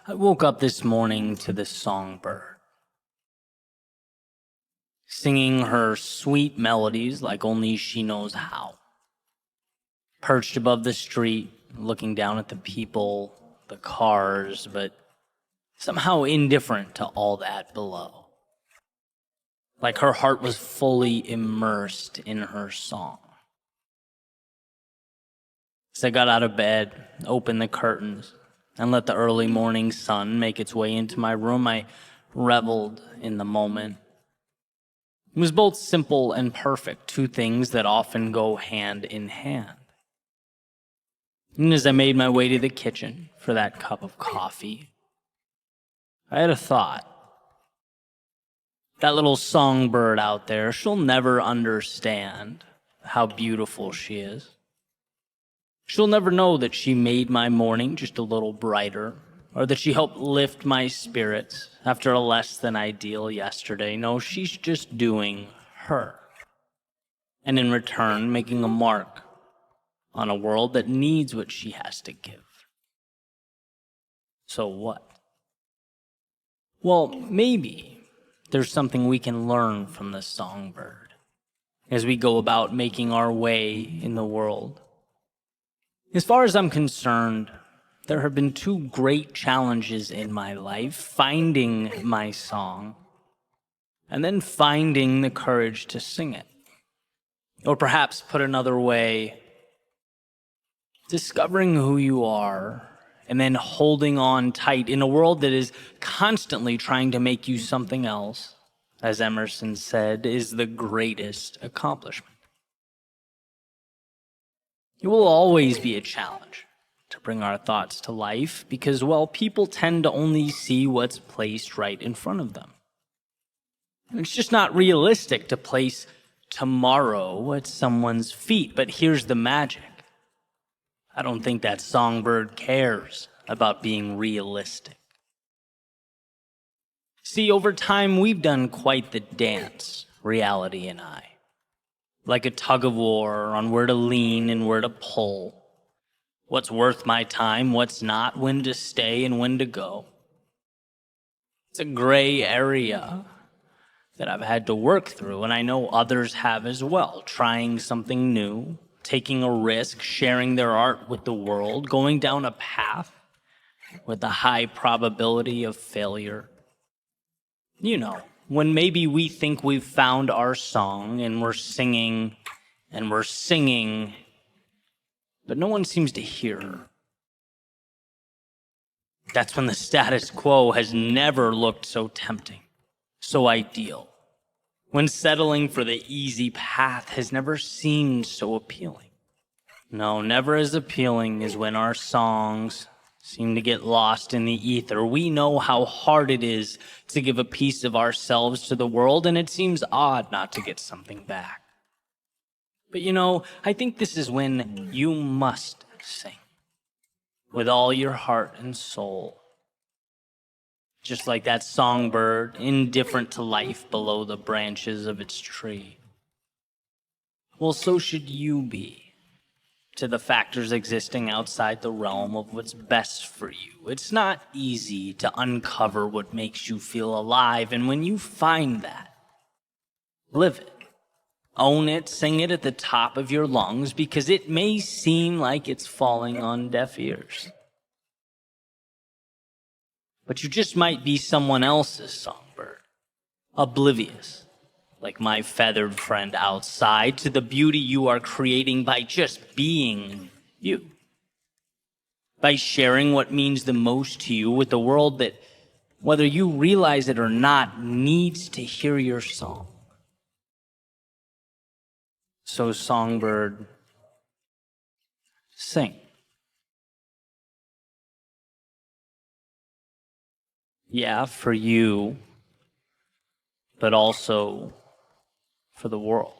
I woke up this morning to this songbird, singing her sweet melodies like only she knows how. Perched above the street, looking down at the people, the cars, but somehow indifferent to all that below. Like her heart was fully immersed in her song. As I got out of bed, opened the curtains, and let the early morning sun make its way into my room, I reveled in the moment. It was both simple and perfect, two things that often go hand in hand. And as I made my way to the kitchen for that cup of coffee, I had a thought. That little songbird out there, she'll never understand how beautiful she is. She'll never know that she made my morning just a little brighter, or that she helped lift my spirits after a less than ideal yesterday. No, she's just doing her. And in return, making a mark on a world that needs what she has to give. So what? Well, maybe there's something we can learn from the songbird as we go about making our way in the world. As far as I'm concerned, there have been two great challenges in my life: finding my song, and then finding the courage to sing it. Or perhaps put another way, discovering who you are and then holding on tight in a world that is constantly trying to make you something else, as Emerson said, is the greatest accomplishment. It will always be a challenge to bring our thoughts to life because, well, people tend to only see what's placed right in front of them. And it's just not realistic to place tomorrow at someone's feet. But here's the magic. I don't think that songbird cares about being realistic. See, over time, we've done quite the dance, reality and I. Like a tug of war on where to lean and where to pull. What's worth my time, what's not, when to stay and when to go. It's a gray area that I've had to work through, and I know others have as well, trying something new, taking a risk, sharing their art with the world, going down a path with a high probability of failure. You know, when maybe we think we've found our song and we're singing, but no one seems to hear. That's when the status quo has never looked so tempting, so ideal. When settling for the easy path has never seemed so appealing. No, never as appealing as when our songs seem to get lost in the ether. We know how hard it is to give a piece of ourselves to the world, and it seems odd not to get something back. But you know, I think this is when you must sing with all your heart and soul. Just like that songbird, indifferent to life below the branches of its tree. Well, so should you be to the factors existing outside the realm of what's best for you. It's not easy to uncover what makes you feel alive, and when you find that, live it. Own it, sing it at the top of your lungs, because it may seem like it's falling on deaf ears. But you just might be someone else's songbird, oblivious, like my feathered friend outside, to the beauty you are creating by just being you. By sharing what means the most to you with the world that, whether you realize it or not, needs to hear your song. So, songbird, sing. Yeah, for you, but also for the world.